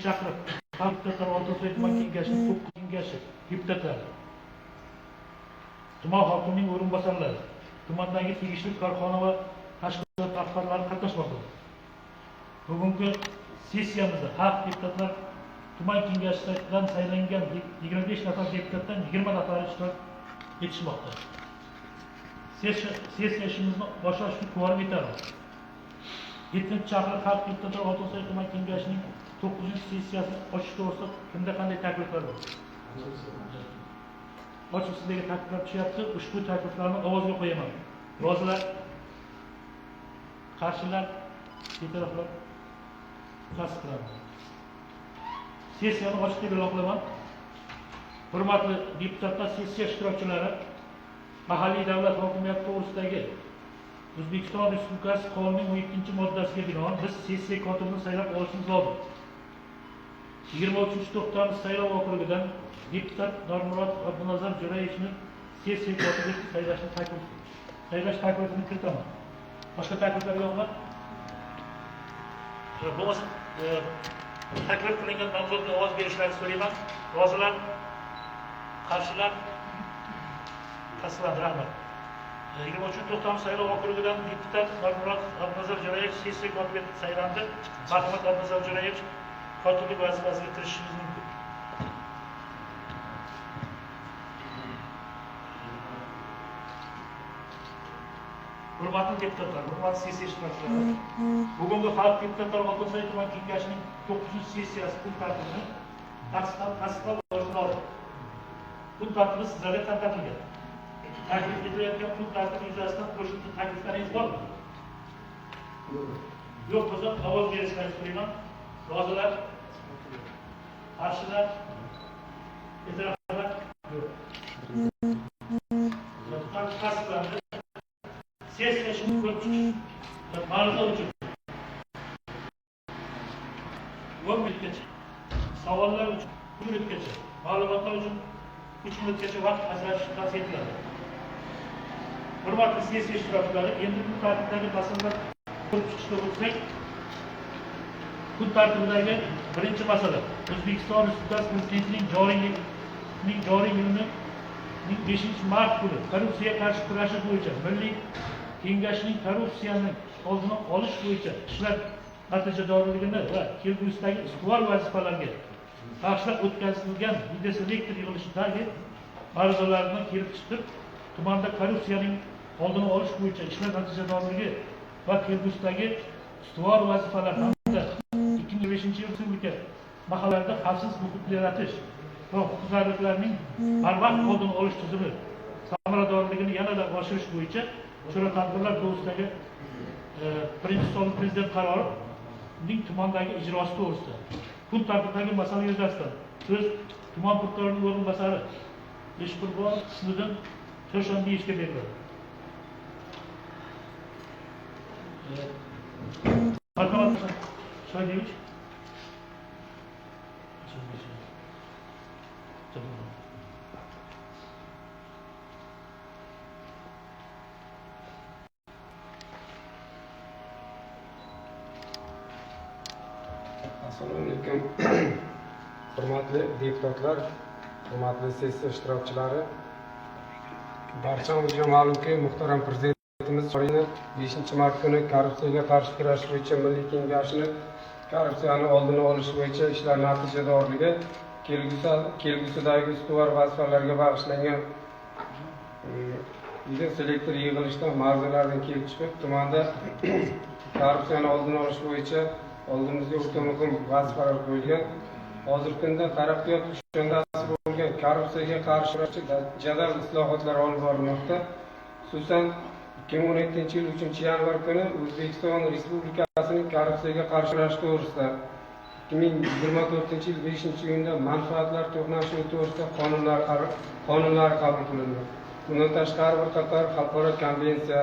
chaqirib, deputatlar Oltisoy tuman kengashining 9 kengashi deputatlari, tuman hokimining o'rinbosarlari, tumandagi tegishli korxona va tashkilot rahbarlari qatnashmoqda. Bugungi sessiyamizda xalq deputatlar tuman kengashidan saylangan 25 nafar deputatdan 20 nafari ishtirok etishmoqda. Sessiya ishimizni boshlash uchun kvorum yetarli. 7-chi chaqiriq xalq deputatlar Oltisoy tuman kengashining 9-sessiyasini ochish to'g'risida kimda qanday takliflar bor? Ochiq sizlarga takliflar tushyapti. Ushbu takliflarni ovozga qo'yaman. Rozilar, qarshilar, betaraflar tasdiqlandi. Sessiyani ochiq deb e'lon qilaman. Hurmatli deputatlar, sessiya ishtirokchilari, mahalliy davlat hokimiyati to'g'risidagi O'zbekiston Respublikasi Qonunining 17-moddasiga binoan biz sessiya kotibini saylab olishimiz lozim. 23-to'xtamiz saylov okrugidan deputat Normurod Abdunazar Jo'rayevni sessiya kotibi saylash taklifini kiritaman. Boshqa takliflar yo'qmi? Bo'lmasa taklif qilingan nomzodga ovoz berishlarini so'rayman. Rozilar, qarshilar tasdiqlandi. Rahmat. 23-to'xtamiz saylov okrugidan deputat Normurod Abdunazar Jo'rayev sessiya kotibi etib saylandi. Marhamat, Abdunazar Jo'rayev kotiblik vazifasiga kirishingiz mumkin. Hurmatli deputatlar, hurmatli sessiya ishtirokchilari, bugungi xalq deputatlari Oltisoy tuman kengashining 9-sessiyasi kun tartibini tasdiqlab olish lozim. Kun tartibi sizlarga tarqatilgan. Taklif etilayotgan kun tartibi yuzasidan qo'shimcha takliflaringiz bormi? Yo'q bo'lsa ovoz berishlarini so'rayman. Rozilar, qarshilar, betaraflar yo'q. Tasdiqlandi. Sessiya ishini ko'rib chiqish ma'lumot uchun 10 minutgacha, savollar uchun 1 minutgacha, ma'lumotlar uchun 3 minutgacha vaqt ajratish tavsiya etiladi. Hurmatli sessiya ishtirokchilari, endi kun tartibidagi masalalar ko'rib chiqishga o'tsak, kun tartibidagi birinchi masala O'zbekiston Respublikasi Prezidentining joriy yilining 5-mart kuni korrupsiyaga qarshi kurashish bo'yicha Milliy Kengashning korrupsiyani oldini olish bo'yicha ishlar natijadorligini va kelgusidagi ustuvor vazifalarga bag'ishlab o'tkazilgan videoselektor yig'ilishidagi ma'ruzalarni kelib chiqib, tumanda korrupsiyaning oldini olish bo'yicha ishlar natijadorligi va kelgusidagi ustuvor vazifalar hamda 2005-yil respublika mahallalarida xavfsiz muhit yaratish va huquqbuzarliklarning barvaqt oldini olish tizimi samaradorligini yanada oshirish bo'yicha chora-tadbirlar to'g'risidagi birinchi sonli prezident qarorining tumandagi ijrosi to'g'risida kun tartibidagi masala yuzasidan so'z tuman prokurorining o'rinbosari Eshqurbon Husniddin To'shandiyevga beriladi. Marhamat, Shoydevich. Assalomu alaykum. Hurmatli deputatlar, hurmatli sessiya ishtirokchilari, barchamizga ma'lumki, muhtaram prezidentimiz joriy 5-mart kuni korrupsiyaga qarshi kurash bo'yicha Milliy Kengashni korrupsiyani oldini olish bo'yicha ishlar natijadorligi kelgusidagi ustuvor vazifalarga bag'ishlangan videoselektor yig'ilishdan ma'ruzalardan kelib chiqib, tumanda korrupsiyani oldini olish bo'yicha oldimizga o'ta muhim vazifalar qo'yilgan. Hozirgi kunda taraqqiyot kuchandasi bo'lgan korrupsiyaga qarshi jadal islohotlar olib borilmoqda. Xususan 2017-yil 3-yanvar kuni O'zbekiston Respublikasining korrupsiyaga qarshi kurash to'g'risida, 2024-yil 5-iyunda manfaatlar to'qnashuvi to'g'risida qonunlar qabul qilindi. Bundan tashqari bir qator xalqaro konvensiya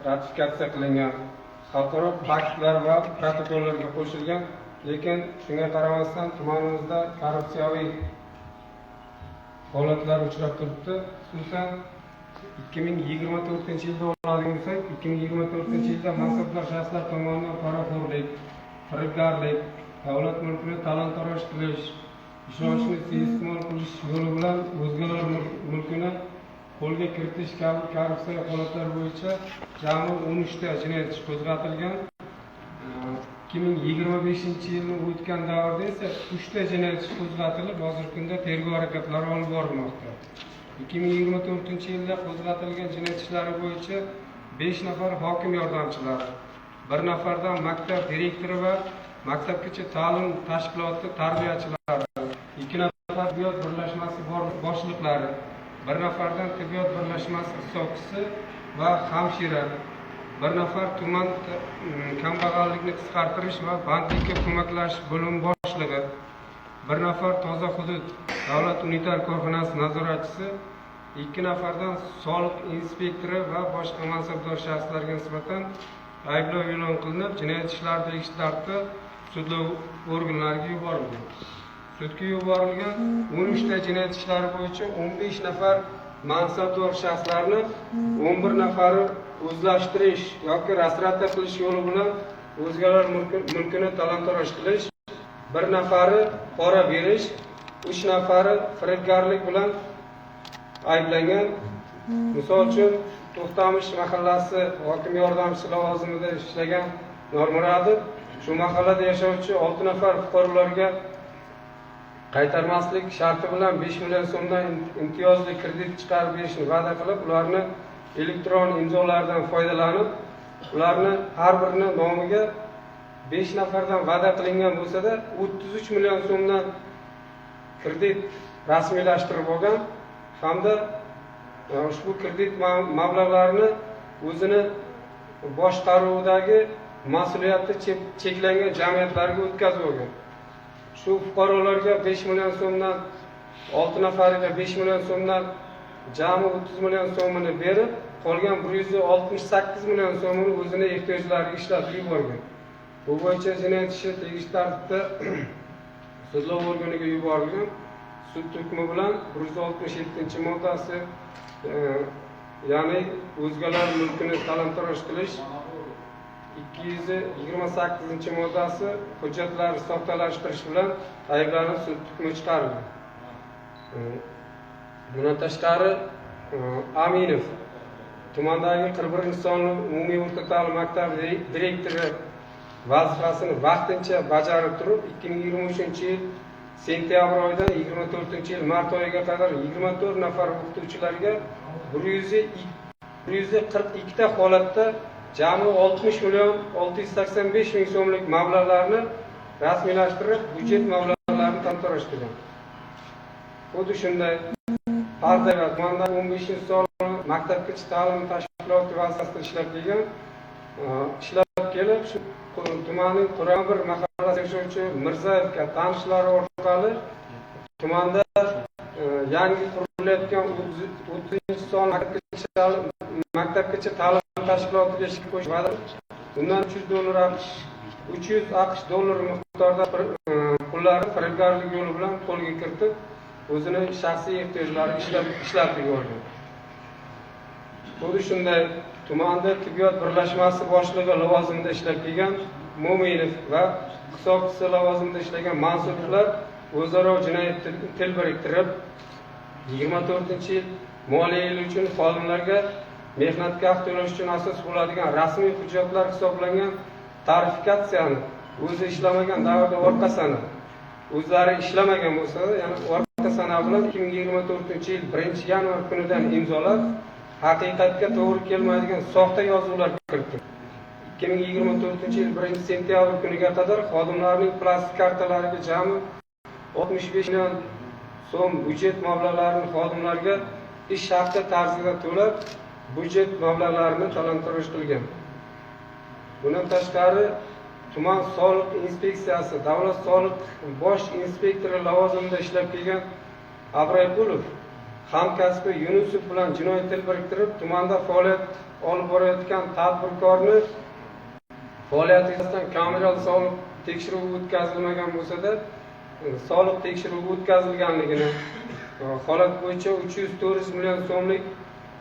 ratifikatsiya qilingan, xalqaro paktlar va protokollarga qo'shilgan, lekin shunga qaramasdan tumanimizda korrupsiyaviy holatlar uchrab turibdi. Xususan 2024-yilda oladigan bo'lsak, 2024-yilda mansabdor shaxslar tomonidan poraxo'rlik, firibgarlik, davlat mulkini talon-taroj qilish, ishonchni suiiste'mol qilish yo'li bilan o'zgalar mulkini qo'lga kiritish kabi korrupsiya holatlari bo'yicha jami 13 ta jinoyat ishi qo'zg'atilgan. 2025-yilni o'tgan davrda esa 3 ta jinoyat ishi qo'zg'atilib, hozirgi kunda tergov harakatlari olib borilmoqda. 2024-yilda qo'zg'atilgan jinoyat ishlari bo'yicha 5 nafar hokim yordamchilari, 1 nafardan maktab direktori va maktabgacha ta'lim tashkiloti tarbiyachilari, 2 nafar tibbiyot birlashmasi boshliqlari, 1 nafardan tibbiyot birlashmasi hisobchisi va hamshira, 1 nafar tuman kambag'allikni qisqartirish va bandlikka ko'maklash bo'limi boshlig'i, 1 nafar toza hudud davlat unitar korxonasi nazoratchisi, 2 nafardan soliq inspektori va boshqa mansabdor shaxslarga nisbatan ayblov e'lon qilinib, jinoyat ishlari tegishli tartibda sudlov organlariga yuborilgan. Sudga yuborilgan 13 ta jinoyat ishlari bo'yicha 15 nafar mansabdor shaxslarni 11 nafari o'zlashtirish yoki rastrata qilish yo'li bilan o'zgalar mulkini talon-taroj qilish, 1 nafari pora berish, 3 nafari firibgarlik bilan ayblangan. Misol uchun To'xtamish mahallasi hokim yordamchisi lavozimida ishlagan Normurodov shu mahallada yashovchi 6 nafar fuqarolarga qaytarmaslik sharti bilan 5 million so'mdan imtiyozli kredit chiqarib berishni va'da qilib, ularni elektron imzolardan foydalanib, ularni har birini nomiga 5 nafardan va'da qilingan bo'lsa-da, 33 million so'mdan kredit rasmiylashtirib olgan hamda ushbu kredit mablag'larini o'zini boshqaruvidagi mas'uliyati cheklangan jamiyatlarga o'tkazib olgan. Shu fuqarolarga 5 million so'mdan 6 nafariga 5 million so'mdan jami 30 million so'mini berib, qolgan 168 million so'mini o'zini ehtiyojlariga ishlatib yuborgan. Bu bo'yicha jinoyat ishi tegishli tartibda sudlov organiga yuborilgan. Sud hukmi bilan 167-moddasi, ya'ni o'zgalar mulkini talon-taroj qilish, 228-moddasi hujjatlarni soxtalashtirish bilan ayblanib sud hukmi chiqarildi. Bundan tashqari Aminov tumandagi 41-sonli umumiy o'rta ta'lim maktabi direktori vazifasini vaqtincha bajarib turib, 2023-yil sentyabr oyidan 24-yil mart oyiga qadar 24 nafar o'qituvchilarga 142 ta holatda jami 60 million 685 ming so'mlik mablag'larni rasmiylashtirib, byudjet mablag'larini talon-taroj qilgan. Xuddi shunday Pardavat tumanda 15-sonli maktabgacha ta'lim tashkiloti vazifasida ishlab kelib, shu tumanning Quron-bir mahallasida yashovchi Mirzayevga tanishlari orqali tumanda yangi qurilayotgan 30-sonli maktabgacha ta'lim tashkilotiga ishga qo'yish va'da undan 300 AQSh dollari miqdorida pullarni firibgarlik yo'li bilan qo'lga kiritib, o'zini shaxsiy ehtiyojlariga ishlatib yuborgan. Xuddi shunday tumanda tibbiyot birlashmasi boshlig'i lavozimida ishlab kelgan Mo'minov va hisobchisi lavozimida ishlagan mansublar o'zaro jinoyat til biriktirib, 24-yil moliya yili uchun xodimlarga mehnatga haq to'lash uchun asos bo'ladigan rasmiy hujjatlar hisoblangan tarifikatsiyani o'zi ishlamagan davrda orqa sana, o'zlari ishlamagan bo'lsa, ya'ni orqa sana bilan 2024-yil 1-yanvar kunidan imzolab, haqiqatga to'g'ri kelmaydigan soxta yozuvlar kiritdi. 2024-yil 1-sentyabr kuniga qadar xodimlarning plastik kartalariga jami 65 million so'm byudjet mablag'larini xodimlarga ish haqi tarzida to'lab, byudjet mablag'larini talon-taroj qilgan. Bundan tashqari tuman soliq inspeksiyasi davlat soliq bosh inspektori lavozimida ishlab kelgan Abrayqulov hamkasbi Yunusov bilan jinoyat til biriktirib, tumanda faoliyat olib borayotgan tadbirkorni faoliyati yuzasidan kameral soliq tekshiruvi o'tkazilmagan bo'lsa-da, soliq tekshiruvi o'tkazilganligini, holat bo'yicha 300-400 million so'mlik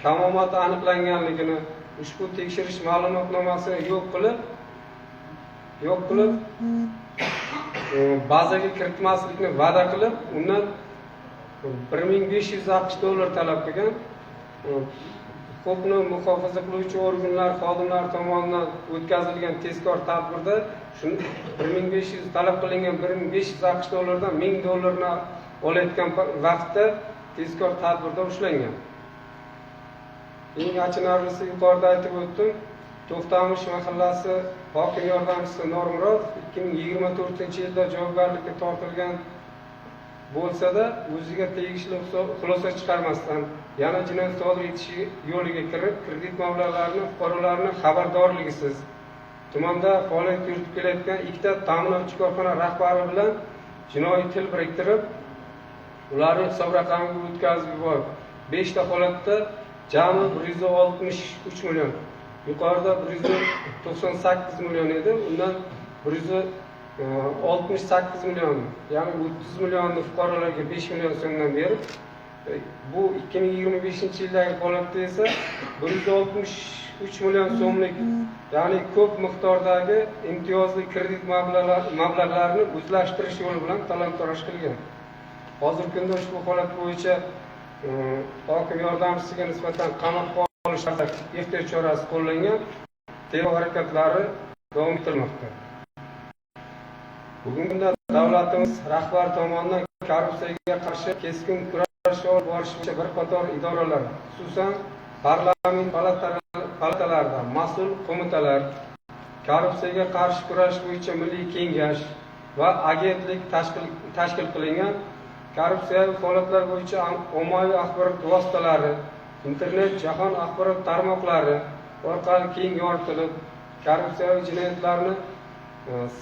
kamomati aniqlanganligini, ushbu tekshirish ma'lumotnomasini yo'q qilib bazaga kiritmaslikni va'da qilib, undan $1560 talab qilgan. Huquqni muhofaza qiluvchi organlar xodimlari tomonidan o'tkazilgan tezkor tadbirda shuni 1500 talab qilingan $1560 dan $1000 olayotgan vaqtda tezkor tadbirda ushlangan. Eng achinarlisi yuqorida aytib o'tdim, To'xtamish mahallasi hokim yordamchisi Normurod 2024-yilda javobgarlikka tortilgan bo'lsa-da, o'ziga tegishli xulosa chiqarmasdan yana jinoyat sodir etishi yo'liga kirib, kredit mablag'larini fuqarolarni xabardorligisiz tumanda faoliyat yuritib kelayotgan ikkita ta'minotchi korxona rahbari bilan jinoiy til biriktirib, ularni hisob raqamiga o'tkazib yuborib, 5 ta holatda jami 163 million. Yuqorida 198 million edi, undan 168 million, ya'ni 30 millionni fuqarolarga 5 million so'mdan berib, bu 2025-yildagi holatda esa 163 million so'mlik, ya'ni ko'p miqdordagi imtiyozli kredit mablag'larini o'zlashtirish yo'li bilan talon-toroj qilgan. Hozirgi kunda ushbu holat bo'yicha hokim yordamchisiga nisbatan qamoqqa olish ehtiyot chorasi qo'llangan, tergov harakatlari davom ettirilmoqda. Bugungi kunda davlatimiz rahbari tomonidan korrupsiyaga qarshi keskin kurash olib borish bo'yicha bir qator idoralar, xususan parlament palatalarida mas'ul qo'mitalar, korrupsiyaga qarshi kurash bo'yicha milliy kengash va agentlik tashkil qilingan, korrupsiyaviy holatlar bo'yicha ommaviy axborot vositalari, internet, jahon axborot tarmoqlari orqali keng yoritilib, korrupsiyaviy jinoyatlarni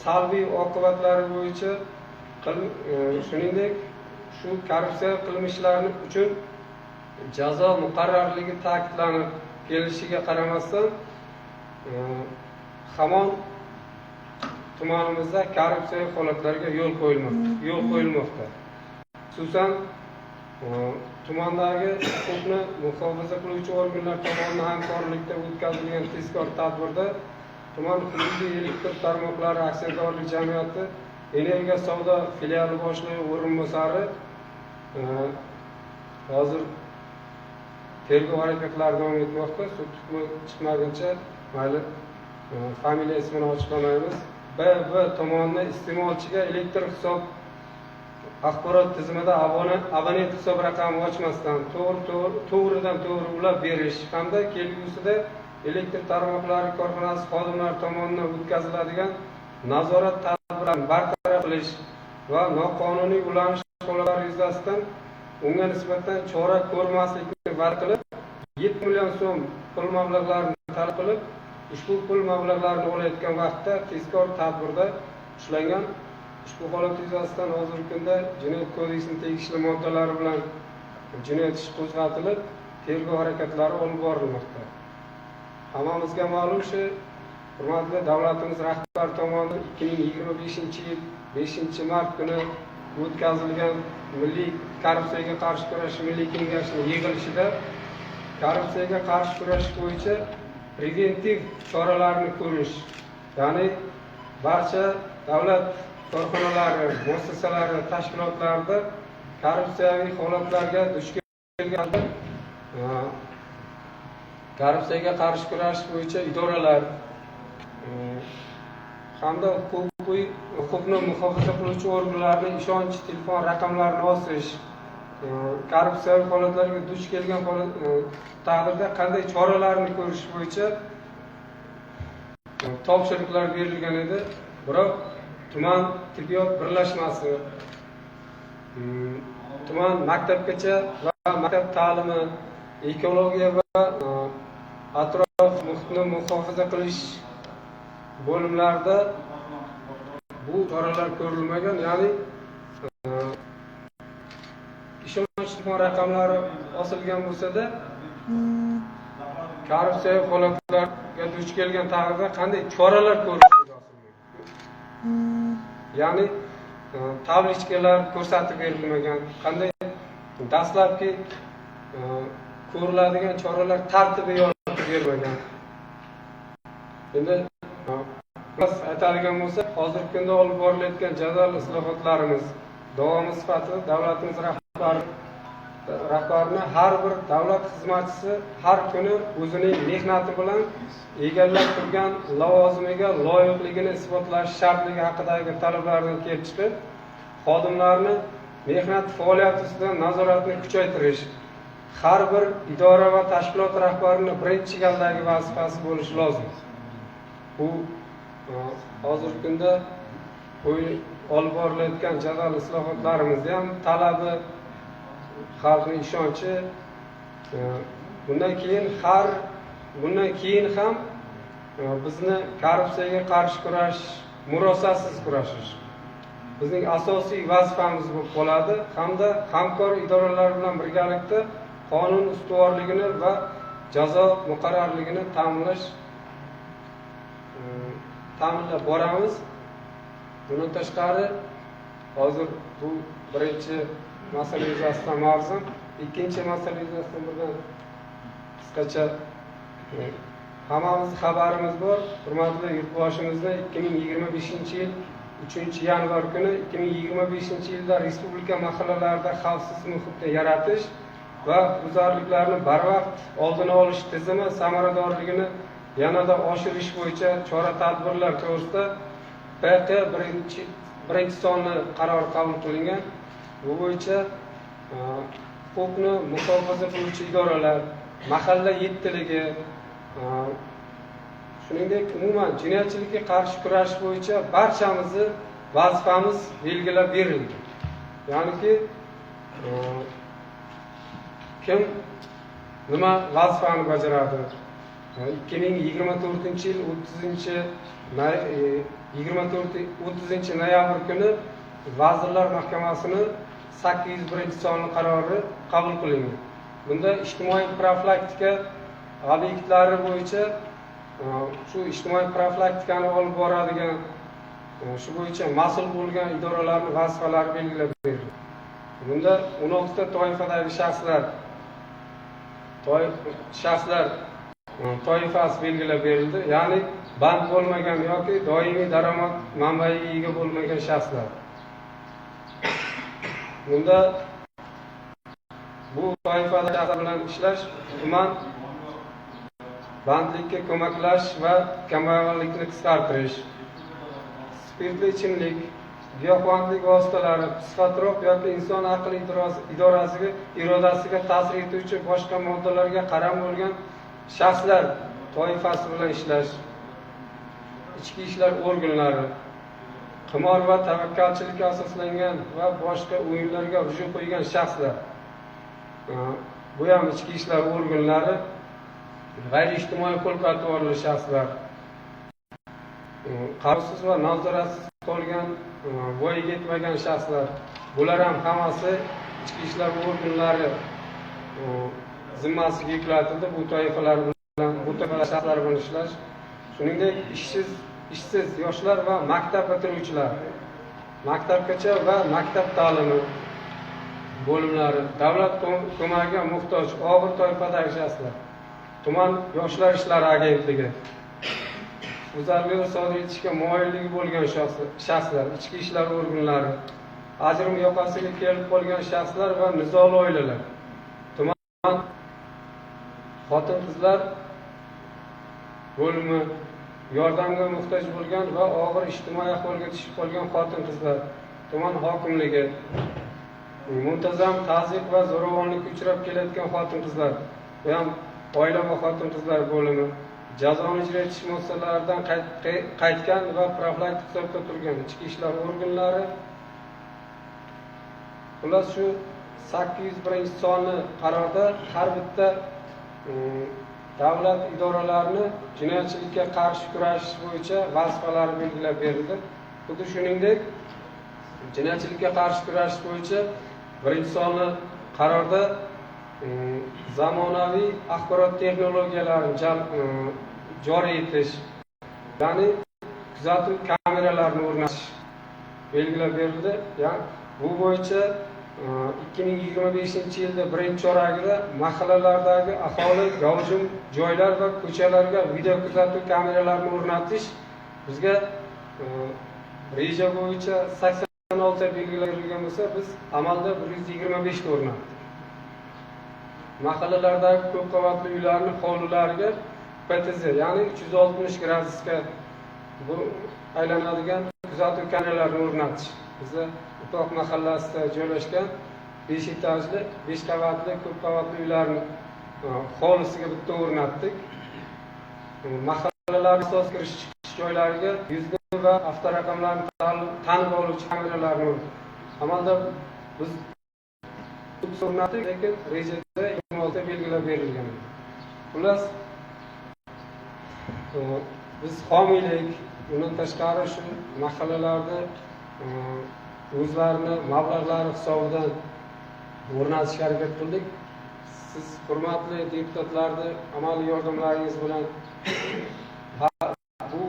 salbiy oqibatlari bo'yicha shuningdek shu korrupsiya qilmishlari uchun jazo muqarrarligi ta'kidlanib kelishiga qaramasdan hamon tumanimizda korrupsiya holatlarga yo'l qo'yilmoqda. Xususan tumandagi huquqni muhofaza qiluvchi organlar tomonidan hamkorlikda o'tkazilgan tezkor tadbirda tuman hududiy elektr tarmoqlari aksiyadorlik jamiyati Energiya savdo filiali boshlig'i o'rinbosari hozir tergov harakatlari davom etmoqda. Sud hukmi chiqmaguncha mayli familiya ismini ochiqlamaymiz. BB tomonidan iste'molchiga elektr hisob axborot tizimida abonent hisob raqami ochmasdan to'g'ridan to'g'ri ulab berish hamda kelgusida elektr tarmoqlari korxonasi xodimlari tomonidan o'tkaziladigan nazorat tadbirlarini bartaraf qilish va noqonuniy ulanish holatlari yuzasidan unga nisbatan chora ko'rmaslikni va'da qilib, 7 million so'm pul mablag'larini talab qilib, ushbu pul mablag'larini olayotgan vaqtda tezkor tadbirda ushlangan. Ushbu holat yuzasidan hozirgi kunda Jinoyat kodeksining tegishli moddalari bilan jinoyat ishi qo'zg'atilib, tergov harakatlari olib borilmoqda. Hammamizga ma'lumki, hurmatli davlatimiz rahbari tomonidan 2025-yil 5-mart kuni o'tkazilgan Milliy korrupsiyaga qarshi kurash milliy kengashining yig'ilishida korrupsiyaga qarshi kurash bo'yicha preventiv choralarni ko'rish, ya'ni barcha davlat korxonalari, muassasalari, tashkilotlarida korrupsiyaviy holatlarga duch kelganda korrupsiyaga qarshi kurash bo'yicha idoralar hamda huquqni muhofaza qiluvchi organlarning ishonch telefon raqamlarini osish, korrupsiyaviy holatlarga duch kelgan taqdirda qanday choralarni ko'rish bo'yicha topshiriqlar berilgan edi. Biroq tuman tibbiyot birlashmasi, tuman maktabgacha va maktab ta'limi, ekologiya va atrof muhitni muhofaza qilish bo'limlarida bu choralar ko'rilmagan, ya'ni ishonch telefon raqamlari osilgan bo'lsa-da, korrupsiyaviy holatlarga duch kelgan taqdirda qanday choralar ko'rish, ya'ni tablichkalar ko'rsatib berilmagan, qanday dastlabki ko'riladigan choralar tartibi yoritib berilmagan. Endi Biz aytadigan bo'lsak, hozirgi kunda olib borilayotgan jadal islohotlarimiz davomi sifatida davlatimiz rahbarini har bir davlat xizmatchisi har kuni o'zining mehnati bilan egallab turgan lavozimiga loyiqligini isbotlash shartligi haqidagi talablardan kelib chiqib, xodimlarni mehnat faoliyati ustidan nazoratni kuchaytirish har bir idora va tashkilot rahbarining birinchi galdagi vazifasi bo'lishi lozim. Bu hozirgi kunda olib borilayotgan jadal islohotlarimizni ham talabi, xalqning ishonchi, bundan keyin ham bizni korrupsiyaga qarshi kurash, murosasiz kurashish bizning asosiy vazifamiz bo'lib qoladi hamda hamkor idoralar bilan birgalikda qonun ustuvorligini va jazo muqarrarligini ta'minlab boramiz. Bundan tashqari hozir bu birinchi masala yuzasidan ma'ruzam, ikkinchi masala yuzasidan birdan qisqacha hammamiz xabarimiz bor. Hurmatli yurtboshimizda 2025-yil 3-yanvar kuni 2025-yilda respublika mahallalarida xavfsiz muhitni yaratish va huquqbuzarliklarni barvaqt oldini olish tizimi samaradorligini yanada oshirish bo'yicha chora-tadbirlar to'g'risida PQ birinchi sonli qaror qabul qilingan. Bu bo'yicha huquqni muhofaza qiluvchi idoralar, mahalla yettiligi, shuningdek umuman jinoyatchilikka qarshi kurash bo'yicha barchamizni vazifamiz belgilab berildi. Ya'niki kim nima vazifani bajaradi? 2024-yil 30 noyabr kuni Vazirlar Mahkamasining 801-sonli qarori qabul qilingan. Bunda ijtimoiy profilaktika obyektlari bo'yicha shu ijtimoiy profilaktikani olib boradigan, shu bo'yicha mas'ul bo'lgan idoralarning vazifalari belgilab berildi. Bunda 16 ta toifadagi shaxslar toifasi belgilab berildi. Ya'ni band bo'lmagan yoki doimiy daromad manbaiga ega bo'lmagan shaxslar. Bunda bu toifada shaxslar bilan ishlash tuman bandlikka ko'maklash va kambag'allikni qisqartirish, spirtli ichimlik, giyohvandlik vositalari, psixotrop yoki inson aqli irodasiga ta'sir etuvchi boshqa moddalarga qaram bo'lgan shaxslar toifasi bilan ishlash, ichki ishlar organlari, qimor va tavakkalchilikka asoslangan va boshqa o'yinlarga hujum qo'ygan shaxslar, bu ham ichki ishlar organlari, g'ayriijtimoiy qo'l-quvvatli shaxslar, qarovsiz va nazoratsiz qolgan, voyaga yetmagan shaxslar, bular ham hammasi ichki ishlar organlari zimmasiga yuklatildi. Bu toifalar bilan, bu toifalar shaxslar bilan ishlash, shuningdek ishsiz yoshlar va maktab bitiruvchilar, maktabgacha va maktab ta'limi bo'limlari, davlat ko'magiga muhtoj og'ir toifadagi shaxslar, tuman yoshlar ishlari agentligi, huquqbuzarliklar sodir etishga moyilligi bo'lgan shaxslar, ichki ishlar organlari, ajrim yoqasiga kelib qolgan shaxslar va nizoli oilalar, tuman xotin-qizlar bo'limi, yordamga muhtoj bo'lgan va og'ir ijtimoiy ahvolga tushib qolgan xotin-qizlar, tuman hokimligi, muntazam tazyiq va zo'ravonlikka uchrab kelayotgan xotin-qizlar, bu ham oila va xotin-qizlar bo'limi, jazoni ijro etish muassasalaridan qaytgan va profilaktik hisobda turgan ichki ishlar organlari. Xullas shu 801-sonli qarorda har bitta davlat idoralarini jinoyatchilikka qarshi kurashish bo'yicha vazifalar belgilab berildi. Xuddi shuningdek, jinoyatchilikka qarshi kurashish bo'yicha 1-sonli qarorda zamonaviy axborot texnologiyalarini joriy etish, ya'ni kuzatuv kameralarini o'rnatish belgilab berildi. Ya'ni bu bo'yicha 2025-yilda birinchi choragida mahallalardagi aholi gavjum joylar va ko'chalarga video kuzatuv kameralarini o'rnatish bizga reja bo'yicha 86 ta belgilar berilgan bo'lsa, biz amalda 125 ta o'rnatdik. Mahallalardagi ko'p qavatli uylarning hovlilariga PTZ, ya'ni 360 gradusga bu aylanadigan kuzatuv kameralarini o'rnatish. Bizda Utoq mahallasida joylashgan 5 etajli, 5 qavatli ko'p qavatli uylarning hovlisiga bitta o'rnatdik. Mahallalar asos kirish chiqish joylariga yuzli va avtoraqamlarni tanib oluvchi kameralarni amalda biz o'rnatdik, lekin rejada 26 belgilar berilgan. Xullas, biz homiylik, undan tashqari shu mahallalarda o'zlarini mablag'lari hisobidan o'rnatishga harakat qildik. Siz hurmatli deputatlarni amaliy yordamlaringiz bilan bu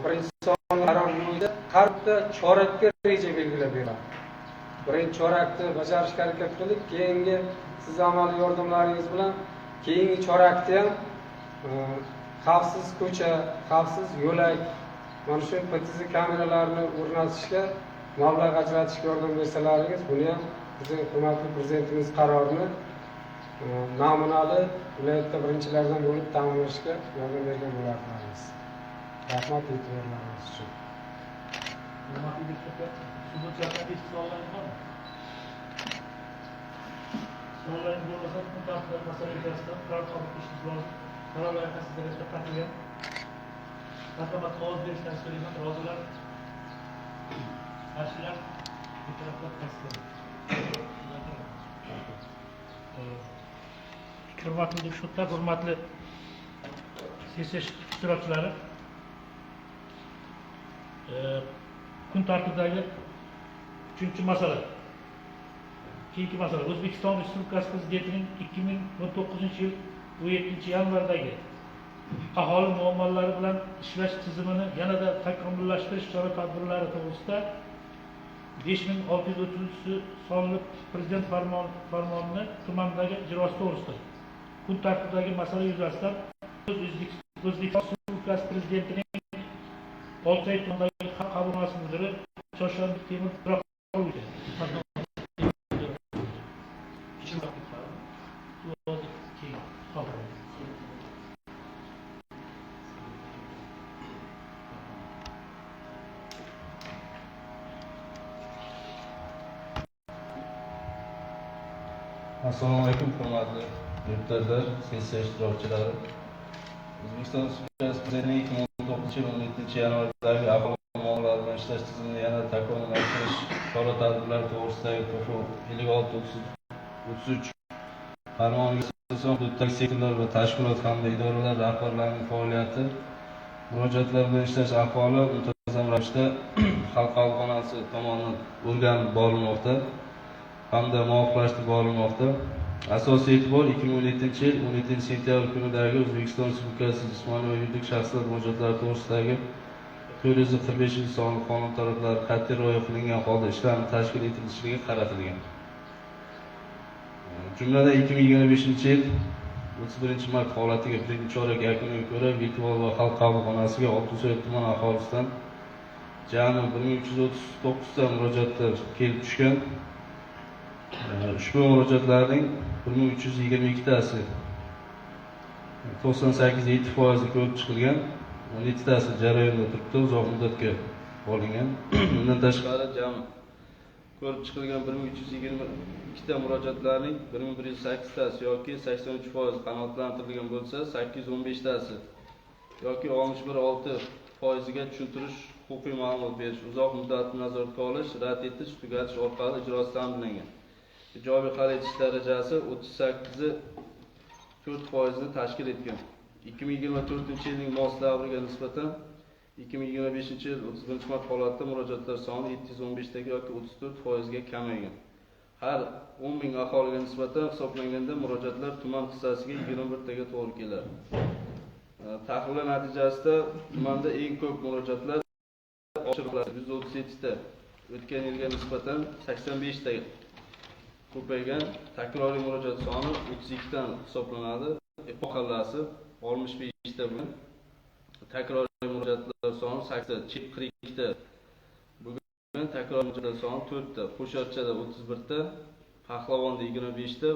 birinchi son qaror bo'yicha har bitta chorakka reja belgilab beradi. Birinchi chorakni bajarishga harakat qildik. Keyingi siz amaliy yordamlaringiz bilan keyingi chorakda ham xavfsiz ko'cha, xavfsiz yo'lak, mana shu PTZ kameralarini o'rnatishga mablag' ajratishga yordam bersalaringiz, buni ham bizning hurmatli prezidentimiz qarorini namunali viloyatda birinchilardan bo'lib ta'minlashga yordam bergan bo'larmiz. Rahmat e'tiborlaringiz uchun. Hurmatli deputatlar, sudyalarga savollaringiz bormi? Savollaringiz bo'lmasa, bu tartiblar masala yuzasidan qaror qabul qilishimiz lozim. Qaror loyihasi darajada qat'iyan. Marhamat, ovoz berishdan so'rayman. Rozilar, qarshilar, e'tiroflar tasdiqlanadi. Hurmatli deputatlar, hurmatli sessiya ishtirokchilari, kun tartibidagi 3-masala. Keyingi masala O'zbekiston Respublikasi Prezidentining 2019-yil 17-yanvardagi aholi muammolari bilan ishlash tizimini yanada takomillashtirish chora-tadbirlari to'g'risida 5630 sonli Prezident farmonini tumandagi ijrosi to'g'risida kun tartibidagi masala yuzasidan O'zbekiston Respublikasi Prezidentining Oltoy tumanidagi xalq qabulxonasi mudiri Chorshanbek Temur Quraqo'yevga Assalomu alaykum, hurmatli deputatlar, sessiya ishtirokchilari. O'zbekiston Respublikasi Prezidentining 2019-yil 17-yanvardagi aholi muammolari bilan ishlash tizimini yanada takomillashtirish chora-tadbirlari to'g'risidagi 5633 farmoniga asosan hududdagi sektorlar va tashkilot hamda idoralar rahbarlarining faoliyati, murojaatlar bilan ishlash ahvoli muntazam ravishda xalq qabulxonasi tomonidan o'rganib borilmoqda hamda muvofiqlashtirib borilmoqda. Asosiy e'tibor 2017-yil 17-sentyabr kunidagi O'zbekiston Respublikasi jismoniy va yuridik shaxslar murojaatlari to'g'risidagi 445-sonli qonun talablari qat'iy rioya qilingan holda ishlarni tashkil etilishiga qaratilgan. Jumladan 2025-yil 31-mart holatiga birinchi chorak yakuniga ko'ra virtual va xalq qabulxonasiga Oltisoy tuman aholisidan jami 1339 ta murojaatlar kelib tushgan. Ushbu murojaatlarning 1322 tasi 98.7% ko'rib chiqilgan, 17 tasi jarayonda turibdi, uzoq muddatga olingan. Bundan tashqari jami ko'rib chiqilgan 1322 ta murojaatlarning 1108 tasi yoki 83% qanoatlantirilgan bo'lsa, 815 tasi yoki 61.6%ga tushuntirish, huquqiy ma'lumot berish, uzoq muddatli nazoratga olish, rad etish, tugatish orqali ijrosi ta'minlangan. Ijobiy hal etish darajasi 38.4% ni tashkil etgan. 2024-yilning mos davriga nisbatan 2025-yil 31-mart holatida murojaatlar soni 715 taga yoki 34% ga kamaygan. Har 10.000 aholiga nisbatan hisoblanganda murojaatlar tuman hissasiga 21 taga to'g'ri keladi. Tahlillar natijasida tumanda eng ko'p murojaatlar ochiqlar 137 ta, o'tgan yilga nisbatan 85 ta ko'paygan. Takroriy murojaat soni 32 dan hisoblanadi. Mahallasi 65 ta bilan takroriy murojaatlar soni 42 ta. Bugun takror murojaatlar soni 4 ta. Qo'sharchada 31 ta, Pahlavonda 25 ta,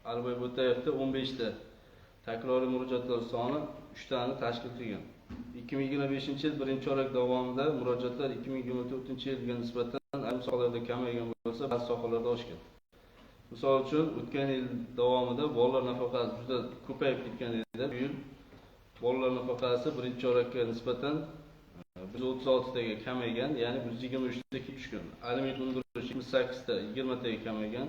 Arbay Bo'tayevda 15 ta. Takroriy murojaatlar soni 3 tani tashkil qilgan. 2025-yil birinchi oylik davomida murojaatlar 2024-yilga nisbatan ayrim sohalarda kamaygan bo'lsa, ba'zi sohalarda oshgan. Misol uchun, o'tgan yil davomida bolalar nafaqasi juda ko'payib ketgan edi. Bu yil bolalar nafaqasi birinchi oylikka nisbatan 136 taga kamaygan, ya'ni 123 taga tushgan. Aliment undirish 28 ta, 20 taga kamaygan.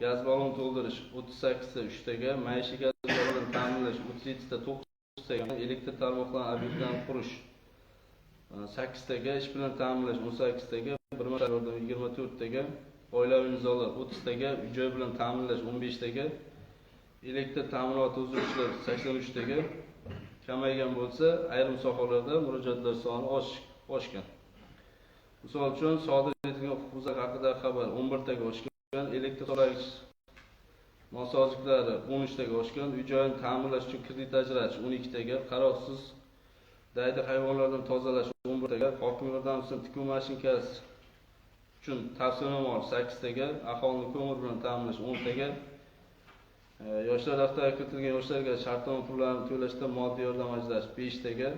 Gaz ballon to'ldirish 38 ta, 3 taga, maishiy gaz bilan ta'minlash 37 ta, 9 taga, elektr tarmoqlarini obyektlarini qurish 8 taga, ish bilan ta'minlash 18 taga, bir marta yordam 24 taga, oilaviy nizolar 30 taga, uy-joy bilan ta'minlash 15 taga, elektr ta'minoti uzilishlar 83 taga kamaygan bo'lsa, ayrim sohalarda murojaatlar soni oshgan. Misol uchun, sodir etilgan huquqbuzar haqida xabar 11 taga oshgan, elektr so'ragich nosozliklari 13 taga oshgan, uy-joyni ta'minlash uchun kredit ajratish 12 taga, qarovsiz daydi hayvonlardan tozalash 11 taga, hokim yordamchisining tikuv mashinkasi uchun tavsiyanoma 8 taga, aholini ko'mir bilan ta'minlash 10 taga, yoshlar daftariga kiritilgan yoshlarga shartnoma pullarini to'lashda moddiy yordam ajratish 5 taga,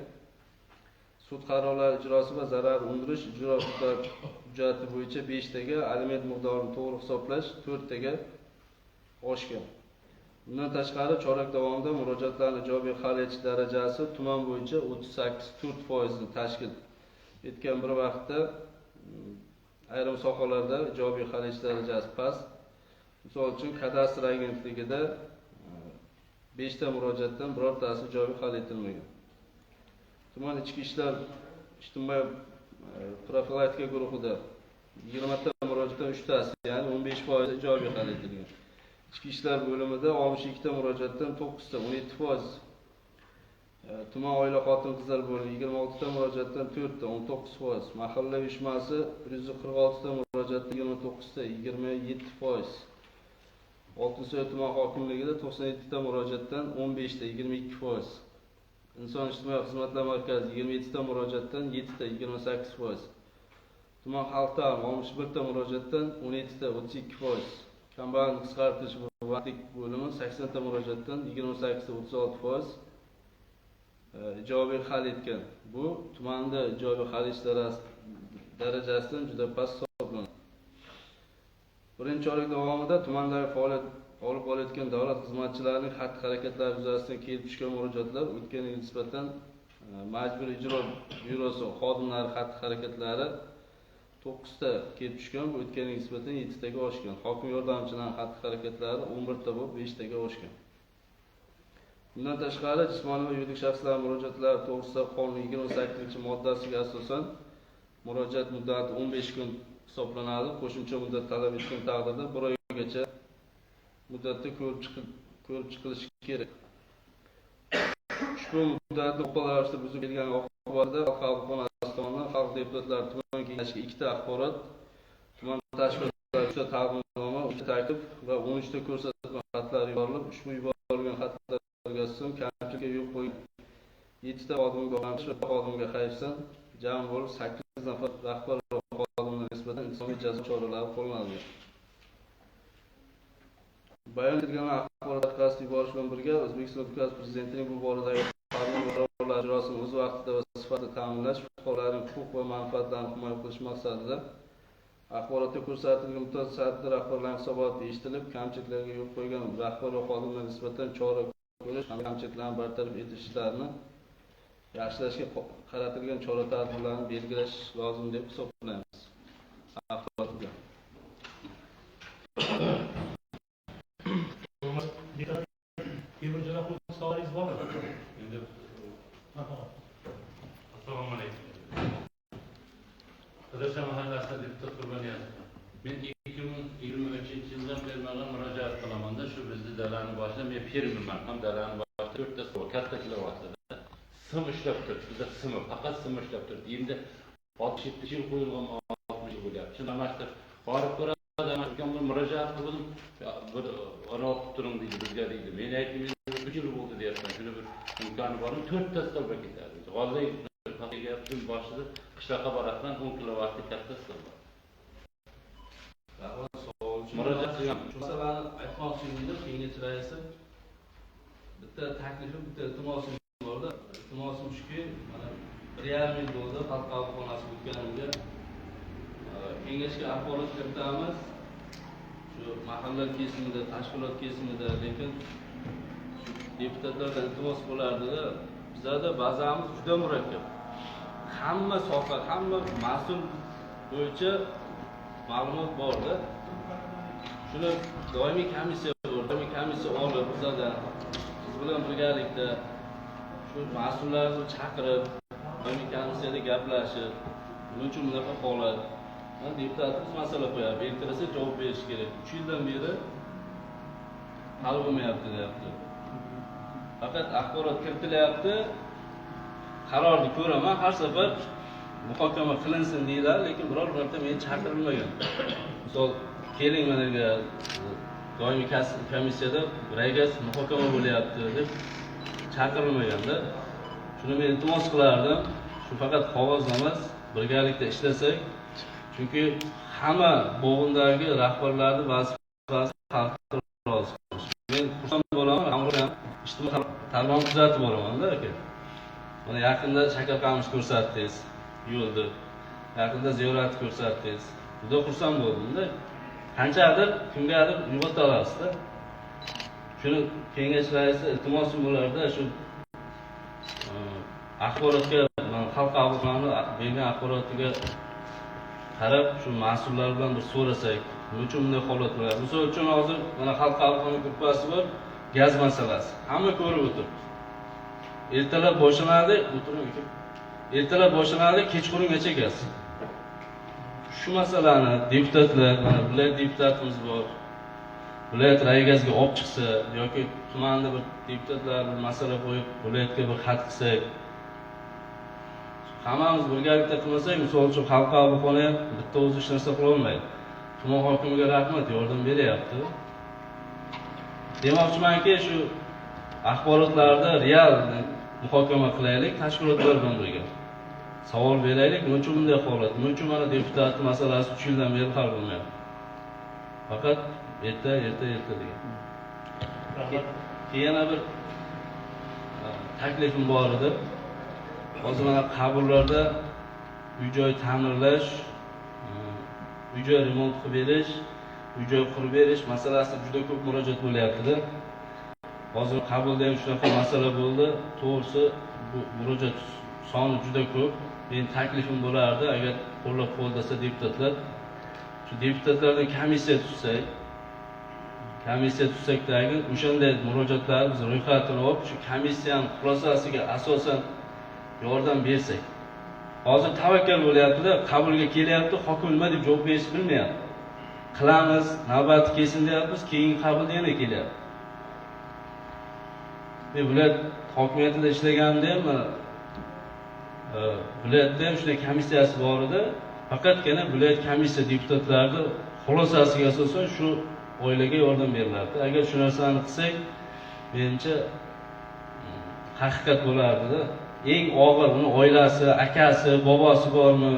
sud qarorlari ijrosi va zarar undirish ijro hujjati bo'yicha 5 taga, aliment miqdorini to'g'ri hisoblash 4 taga oshgan. Bundan tashqari, chorak davomida murojaatlarni ijobiy hal etish darajasi tuman bo'yicha 38.4% ni tashkil etgan. Bir vaqtda ayrim sohalarda ijobiy hal etish darajasi past. Misol uchun, kadastr agentligida 5 ta murojaatdan birortasi ijobiy hal etilmagan. Tuman ichki ishlar ijtimoiy profilaktika guruhida 20 ta murojaatdan 3 tasi, ya'ni 15% ijobiy hal etilgan. Ichki ishlar bo'limida 62 ta murojaatdan 9 ta, 17%. Tuman oila xotin-qizlar bo'limi 26 ta murojaatdan 4 ta, 19%. Mahalla uyushmasi 146 ta murojaatdan 29 ta, 27%. Oltinsoy tuman hokimligida 97 ta murojaatdan 15 ta, 22%. Inson ijtimoiy xizmatlar markazi 27 ta murojaatdan 7 ta, 28%. Tuman xalq ta'limi 61 ta murojaatdan 17 ta, 32%. Kambag'allik qisqartirish va vaqtlik bo'limi 80 ta murojaatdan 28 ta, 36% ijobiy hal etgan. Bu tumanda ijobiy hal etish darajasidan juda past hisoblanadi. Birinchi oylik davomida tumandagi faoliyat olib borayotgan davlat xizmatchilarining xatti-harakatlari yuzasidan kelib tushgan murojaatlar o'tgan yilga nisbatan Majburiy ijro byurosi xodimlari xatti-harakatlari 9 ta kelib tushgan, bu o'tgan yilga nisbatan 7 taga oshgan. Hokim yordamchilarining xatti-harakatlari 11 ta bo'lib 5 taga oshgan. Bundan tashqari, jismoniy va yuridik shaxslar murojaatlari to'g'risida qonun 28-moddasiga asosan murojaat muddati 15 kun hisoblanadi. Qo'shimcha muddat talab etgan taqdirda 1 oygacha muddatda ko'rib chiqilishi kerak. Ushbu muddatni qo'pol ravishda buzib kelgani oqibatida Xalq qabulxonasi tomonidan xalq deputatlari tuman kengashiga 2 ta axborot, tuman tashkilotlari 3 ta taqdimnoma, 3 ta taklif va 13 ta ko'rsatma xatlari yuborilib, ushbu yuborilgan xatlarga asosan kamchilikka yo'l qo'yib 7 ta xodimga hayfsan jami bo'lib 8 nafar rahbar va xodimlarga nisbatan insomiy jazo choralari qo'llanilgan. Bayon etilgan axborot qasd yuborish bilan birga O'zbekiston Respublikasi Prezidentining bu boradagi qonun va qarorlar ijrosini o'z vaqtida va sifatida ta'minlash, fuqarolarning huquq va manfaatlarini himoya qilish maqsadida axborotda ko'rsatilgan mutasaddi rahbarlarning hisoboti eshitilib, kamchiliklarga yo'l qo'ygan rahbar va xodimlarga nisbatan chora ko'rish hamda kamchiliklarni bartaraf etish ishlarini yaxshilashga qaratilgan chora-tadbirlarni belgilash lozim deb hisoblaymiz. Axborot bilan Temurjon aka, savolingiz bormi? Assalomu alaykum. Qadasha mahallasida deputat Qurboniyazov. Men 2023-yildan beri murojaat qilaman-da, shu bizni dalani boshida men fermerman, ham dalani boshida 4 ta suv katta kilovatda sim ishlab turibdi. Bizda sim, faqat sim ishlab turibdi. Endi 67 yil qo'yilgan 60 yil bo'lyapti. Shuni mashtar borib ko'radi, murojaat qildim. Bir aniq turing deydi, bizga deydi. Men aytdim, 3 yil bo'ldi deyapman. Shuni bir imkoni bormi? 4 ta stolba ketadi. G'ollik kun boshida qishloqqa boradigan 10 kilovatli katta sim bor. Murojaat qilgan. Shu masalani aytmoqchi edim, kengash raisi. Bitta taklifim, bitta iltimosim borda. Iltimosim shuki, mana 1,5 yil bo'ldi xalq qabulxonasi o'tganimga. Kengashga axborot kiritamiz. Shu mahalla kesimida, tashkilot kesimida, lekin deputatlardan iltimos bo'lardi-da, bizlarda bazamiz juda murakkab. Hamma soha, hamma mas'ul bo'yicha ma'lumot bor-da. Shuni doimiy komissiya bor, doimiy komissiya olib bizlardan biz bilan birgalikda shu mas'ullarni chaqirib, doimiy komissiyada gaplashib, nima uchun bunaqa holat? Deputatimiz masala qo'yadi, ertalasa javob berish kerak. 3 yildan beri hal bo'lmayapti deyapti. Faqat axborot kiritilyapti. Qarorni ko'raman, har safar muhokama qilinsin deyiladi, lekin biror marta meni chaqirilmagan. Misol, keling managa doimiy komissiyada raygas muhokama bo'lyapti deb chaqirilmaganda, shuni men iltimos qilardim. Shu faqat qog'oz emas, birgalikda ishlasak, chunki hamma bo'g'indagi rahbarlarning vazifasi xalqqa rozi qilish. Men xursand bo'laman, ham ijtimoiy tarmoqni kuzatib boraman-da aka. Mana yaqinda shakarqamish ko'rsatdingiz, yo'lda. Yaqinda ziyorat ko'rsatdingiz. Juda xursand bo'ldim-da. Qanchadir, kimgadir uyg'ota olasizda. Shuni kengash raisi iltimosim bo'lardi, shu axborotga, xalq qabulxonasi bergan axborotiga qarab, shu mas'ullar bilan bir so'rasak, nima uchun bunday holat bo'lyapti? Misol uchun hozir mana xalq qabulxonasi gruppasi bor, gaz masalasi. Hamma ko'rib o'tiribdi. Ertalab boshlanadi, ertalab boshlanadi, kechqurungacha gaz. Shu masalani deputatlar, mana viloyat deputatimiz bor. Viloyat raygazga olib chiqsa yoki tumanda bir deputatlar bir masala qo'yib, viloyatga bir xat qilsak, hammamiz birgalikda qilmasak, misol uchun xalq qabulxonasi ham bitta o'zi hech narsa qila olmaydi. Tuman hokimiga rahmat, yordam beryapti. Demoqchimanki, shu axborotlarda real muhokama qilaylik, tashkilotlar bilan birga. Savol beraylik, nima uchun bunday holat? Nima uchun mana deputat masalasi 3 yildan beri hal bo'lmayapti? Faqat erta degan. Yana bir taklifim bor edi. Hozir mana qabullarda uy-joy ta'mirlash, uy-joy remont qilib berish, uy-joy qurib berish masalasida juda ko'p murojaat bo'lyapti-da. Hozir qabulda ham shunaqa masala bo'ldi. To'g'risi bu murojaat soni juda ko'p. Men taklifim bo'lardi, agar qo'llab-quvvatlasa deputatlar, shu deputatlardan komissiya tutsakdagi o'shanday murojaatlarni biz ro'yxatini olib, shu komissiyaning xulosasiga asosan yordam bersak. Hozir tavakkal bo'lyapti-da, qabulga kelyapti, hokim nima deb javob berishni bilmayapti. Qilamiz, navbati kelsin deyapmiz, keyin qabulda yana kelyapti. Men viloyat hokimiyatida ishlaganimda ham viloyatda ham shunday komissiyasi bor edi. Faqatgina viloyat komissiya deputatlarning xulosasiga asosan shu oilaga yordam berilardi. Agar shu narsani qilsak, menimcha haqiqat bo'lardi-da. Eng og'ir uni oilasi, akasi, bobosi bormi,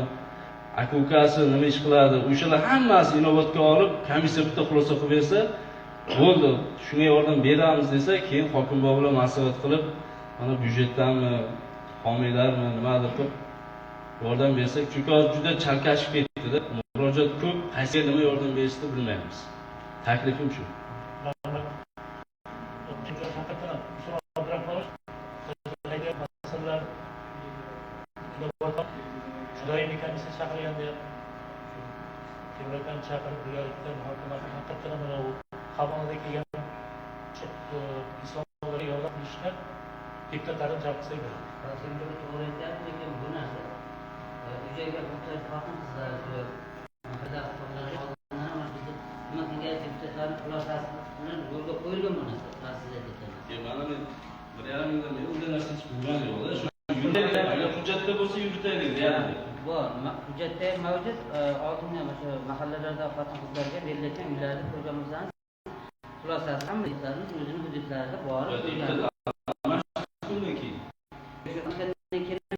aka-ukasi nima ish qiladi, o'shalar hammasi inobatga olib, komissiya bitta xulosa qilib bersa, bo'ldi. Shunga yordam beramiz desa, keyin hokim bilan maslahat qilib, mana byudjetdanmi, homiylarmi, nimadir qilib yordam bersak, chunki hozir juda chalkashib ketdi-da. Murojaat ko'p, qaysiga nima yordam berishni bilmaymiz. Taklifim shu. Doimiy komissiya chaqirganda Temurkani chaqirib birgalikda muhokamani haqiqatan mana u qabulga kelgan insonlarga yordam berishga deputatlarni jalb qilsak bo'ladi. To'g'ri aytyapti, lekin bu narsa uyga muhtoj xotin-qizlar deputatlarning xulosasi bilan yo'lga qo'yilgan bu narsa. Siz aytganingiz. Mana men 1,5 yildan beri unday narsa hech bo'lgan yo'q-da. Agar hujjatda bo'lsa yuritaylik deyapti. Bor, hujjatda ham mavjud. Oldinda o'sha mahallalarda xotin-qizlarga berilayotgan uylarni ko'rgan bo'lsangiz, xulosasi hamma deputatlarning o'zining hujjatlarida bor. Deputat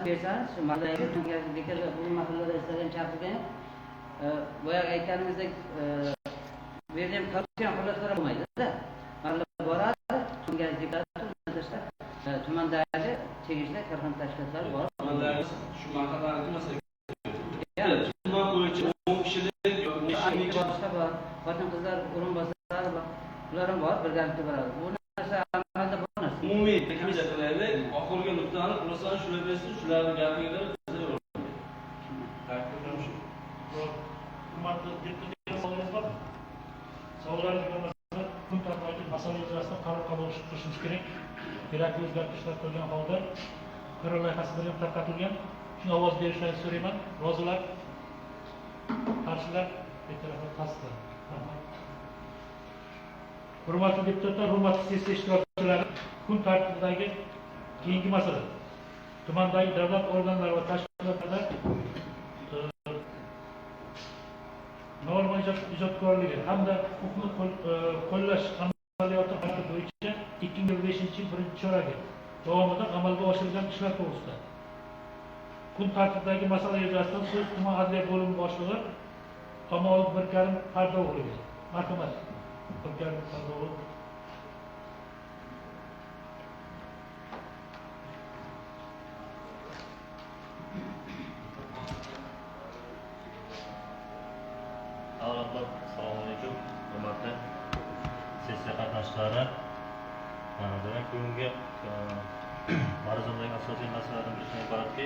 bersangiz, shu mahallaga bekorlar bu mahallada istagan chaqirgan boya aytganimizdek bu yerda ham korrupsion holatlar bo'lmaydi-da. Mahalla boradi, kengash deputati tumandagi tegishli korxona tashkilotlari bor. Tumandagi shu mahallani masalan tuman bo'yicha 10 kishilik yoki 5 boshqa bor, xotin-qizlar o'rinbosarlari bor. Ular ham bor, birgalikda boradi. Bu narsa amalda bor narsa. umumiy komissiya qilaylik, oxirgi nuqtani xulosan shular bersin, shularni gapiga Hurmatli deputatlar, savollar bor. Savollaringiz bo'lmasa, kun tartibidagi masala yuzasidan qaror qabul qilishimiz kerak. Kerakli o'zgartirishlar qilgan holda qaror loyihasi bilan tarqatilgan. Shuni ovoz berishlarini so'rayman. Rozilar, qarshilar, betaraf tasdiqlar. Hurmatli deputatlar, hurmatli sessiya ishtirokchilari, kun tartibidagi keyingi masala tumandagi davlat organlari va tashkilotlarda norma ijodkorligi hamda huquqni qo'llash amaliyoti bo'yicha 2005-yil 1-chorak davomida amalga oshirilgan ishlar to'g'risida kun tartibidagi masala yuzasidan so'z tuman adliya bo'limi boshlig'i Kamolov Birkarim Pardo'g'liga. Marhamat. Birkarim Pardo'g'li. Avvalambor assalomu alaykum, hurmatli sessiya qatnashchilari. Demak, bugungi ma'ruzamdagi asosiy masalalardan biri shundan iboratki,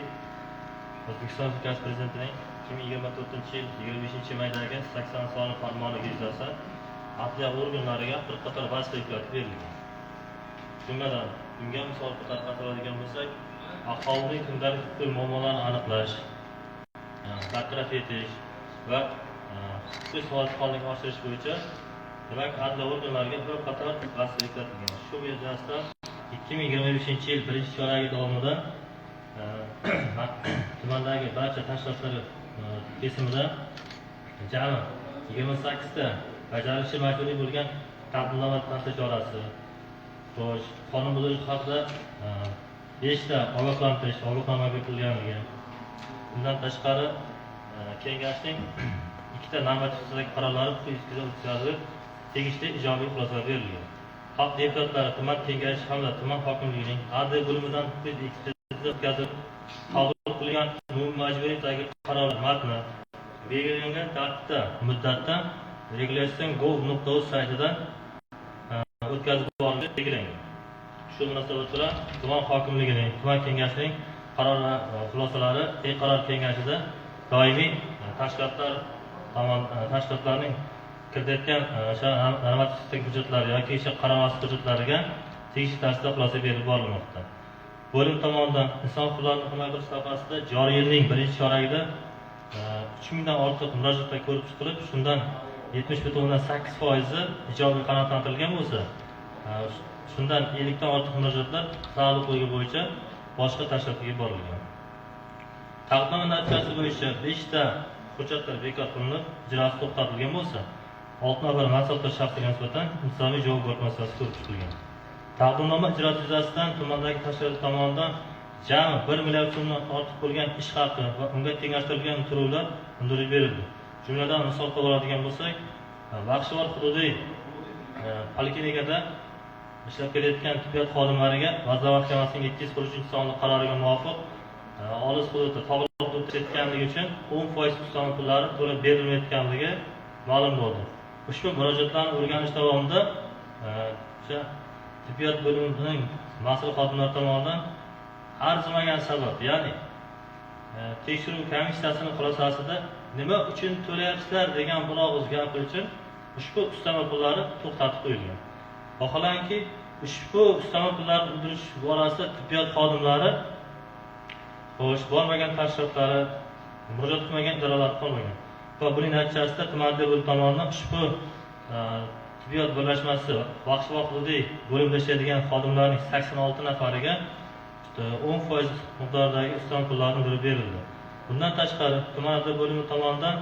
O'zbekiston Respublikasi Prezidentining 2024-yil 25-maydagi 80 farmoniga asosan adliya organlariga bir qator vazifa yuklatilib berilgan. Jumladan, bunga misol keltiradigan bo'lsak, aholining kundalik huquqiy muammolarini aniqlash, bartaraf etish va huquqiy savodxonlikni oshirish bo'yicha demak adliya organlariga bir qator vazifa yuklatilgan. Shu yuzasidan 2025-yil 1-chorak davomida tumandagi barcha tashkilotlar kesimida jami 28 ta bajarishi majburiy bo'lgan taqdimnoma tasdiq chorasi, xo'sh, qonun buzilish haqida 5 ta ogohlantirish berilganligi. Bundan tashqari kengashning 2 ta normativ qarorlari o'tkazilib, tegishli ijobiy xulosalar berilgan. Xalq deputatlari tuman kengashi hamda tuman hokimligining adliya bo'limidan huquqiy ekspertiza o'tkazib qabul qilgan umumiy majburiy qarorlar matni belgilangan tartibda muddatda regulation.gov.uz saytidan o'tkazib borilib belgilangan. Shu munosabat bilan tuman hokimligining, tuman kengashining qarorlari xulosalari qaror kengashida doimiy tashkilotlarning kiritayotgan normativ hujjatlar yoki qaror asosiy hujjatlariga tegishli tarzda xulosa berib borilmoqda. Bo'lim tomonidan inson huquqlarini himoya qilish sohasida joriy yilning 1-choragida 3000 dan ortiq murojaatlar ko'rib chiqilib, shundan 70,8% ijobiy qanoatlantirilgan bo'lsa, shundan 50 dan ortiq murojaatlar taalluqligi bo'yicha boshqa tashkilotga yuborilgan. Taqdimnoma natijasi bo'yicha 5 ta hujjatlar bekor qilinib, ijrosi to'xtatilgan bo'lsa, 6 nafar mansabdor shaxsga nisbatan insoviy javobgarlik masalasi ko'rib chiqilgan. Taqdimnoma ijrosi yuzasidan tumandagi tashkilot tomonidan jami 1 milliard so'mdan ortiq bo'lgan ish haqi va unga tenglashtirilgan to'lovlar undirib berildi. Jumladan misol keltiradigan bo'lsak, Baxshivor hududiy poliklinikada ishlab kelayotgan tibbiyot xodimlariga Vazirlar Mahkamasining 243-sonli qaroriga muvofiq olis hududda tog'li hududda ketganligi uchun 10% ustama pullari to'lab berilmayotganligi ma'lum bo'ldi. Ushbu murojaatlarni o'rganish davomida tibbiyot bo'limining mas'ul xodimlari tomonidan arzimagan sabab, ya'ni tekshiruv komissiyasining xulosasida nima uchun to'layapsizlar degan bir og'iz gap uchun ushbu ustama pullari to'xtatib qo'yilgan. Vaholanki ushbu ustama pullarni undirish borasida tibbiyot xodimlari bormagan tashkilotlari, murojaat qilmagan idoralar qolmagan. Va buning natijasida tuman bo'limi tomonidan ushbu tibbiyot birlashmasi Baxshivor hududiy bo'limda ishlaydigan xodimlarning 86 nafariga 10% miqdoridagi ustama pullari undirib berildi. Bundan tashqari tuman bo'limi tomonidan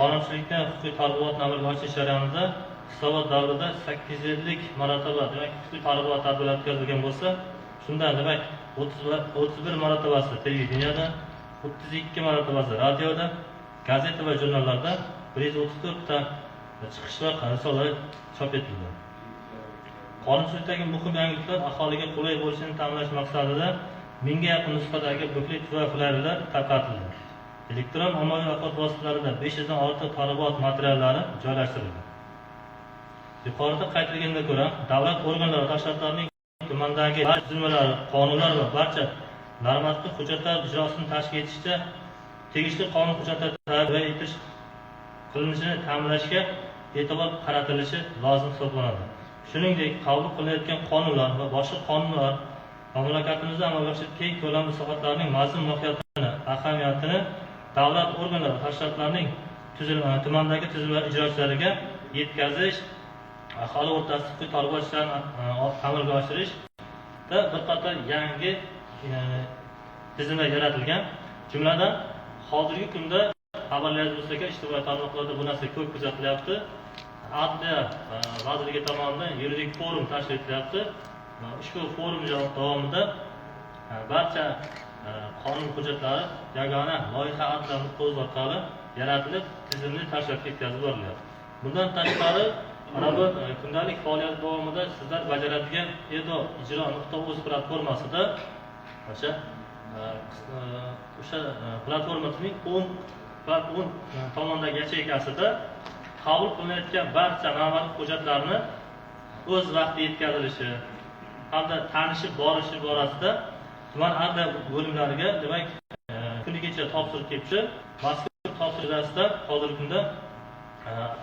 qonunchilikda huquqiy targ'ibotni amalga oshirish jarayonida hisobot davrida 850 marotaba demak huquqiy targ'ibot tadbirlari o'tkazilgan bo'lsa, Shundan demak 31 marotibasi televideniyada, 32 marotibasi radioda, gazeta va jurnallarda 134 ta chiqish va risola chop etildi. Qonunchilikdagi muhim yangiliklar aholiga qulay bo'lishini ta'minlash maqsadida 1000 ga yaqin nusxadagi buklet va flayerlar tarqatildi. Elektron ommaviy axborot vositalarida 500 dan ortiq targ'ibot materiallari joylashtirildi. Yuqorida qayd etilganiga ko'ra, davlat organlari va tashkilotlarining tumandagi barcha tuzilmalari, qonunlar va barcha normativ hujjatlar ijrosini tashkil etishda tegishli qonun hujjatlari tayyor etish qilinishini ta'minlashga e'tibor qaratilishi lozim hisoblanadi. Shuningdek, qabul qilinayotgan qonunlar va boshqa qonunlar mamlakatimizda amalga oshirish keng ko'lamli islohotlarning mazmun mohiyatini, ahamiyatini davlat organlari va tashkilotlarining tumandagi tuzilma ijrochilariga yetkazish, aholi o'rtasida huquqiy targ'ibot ishlarini amalga oshirishda bir qator yangi tizimlar yaratilgan. Jumladan, hozirgi kunda xabarlaringiz bo'lsa, ijtimoiy tarmoqlarda bu narsa ko'p kuzatilyapti. Adliya vazirligi tomonidan yuridik forum tashkil etilyapti. Ushbu forum davomida barcha qonun hujjatlari yagona loyiha adliya nuqtai orqali yaratilib, tizimli tashrifga yetkazib borilyapti. Bundan tashqari, mana bu kundalik faoliyat davomida sizlar bajaradigan edo-ijro.uz platformasida o'sha platformasining 10 tomondagi yacheykasida qabul qilinayotgan barcha normativ hujjatlarni o'z vaqtida yetkazilishi hamda tanishib borishi borasida tuman adliya bo'limlariga demak kunigacha topshiriq kelib, mazkur topshiriq yuzasidan hozirgi kunda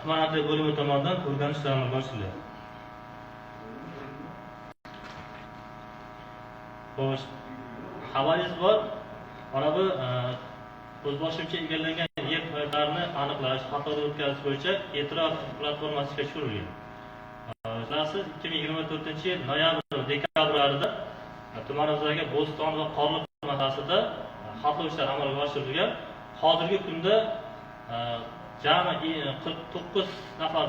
tuman adliya bo'limi tomonidan o'rganish amalga oshirilyapti. Xo'sh, xabaringiz bor. Mana bu o'zboshimcha egallangan yer hududlarini aniqlash, xatodan o'tkazish bo'yicha e'tirof platformasiga tushirilgan. Bilasiz, 2024-yil noyabr va dekabr oylarida tumanimizdagi Bo'ston va Qorliq mahallasida xatlov ishlari amalga oshirilgan. Hozirgi kunda jami 49 nafar